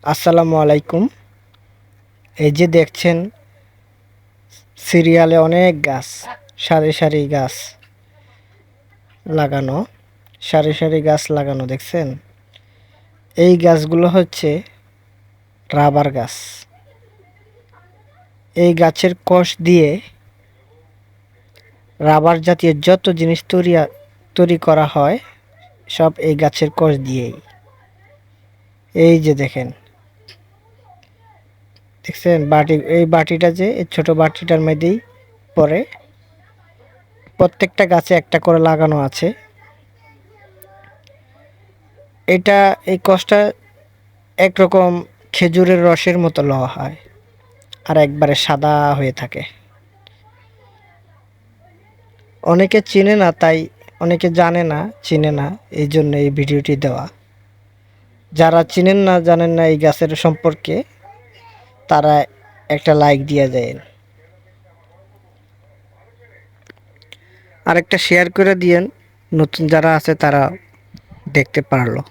আসসালামু আলাইকুম। এই যে দেখছেন সিরিয়ালে অনেক গাছ, সারি সারি গাছ লাগানো, সারি সারি গাছ লাগানো দেখছেন? এই গাছগুলো হচ্ছে রাবার গাছ। এই গাছের কোষ দিয়ে রাবার জাতীয় যত জিনিস তৈরি করা হয় সব এই গাছের কোষ দিয়েই। এই যে দেখছেন বাটি, এই বাটিটা যে এই ছোট বাটিটার মধ্যেই পড়ে। প্রত্যেকটা গাছে একটা করে লাগানো আছে। এটা এই কোষটা একরকম খেজুরের রসের মতো লওয়া হয় আর একবারে সাদা হয়ে থাকে। অনেকে চিনে না, তাই অনেকে জানে না, চিনে না, এই জন্য এই ভিডিওটি দেওয়া। যারা চিনেন না, জানেন না এই গাছের সম্পর্কে, তারা একটা লাইক দিয়ে দেন আর একটা শেয়ার করে দিয়েন, নতুন যারা আছে তারা দেখতে পারলো।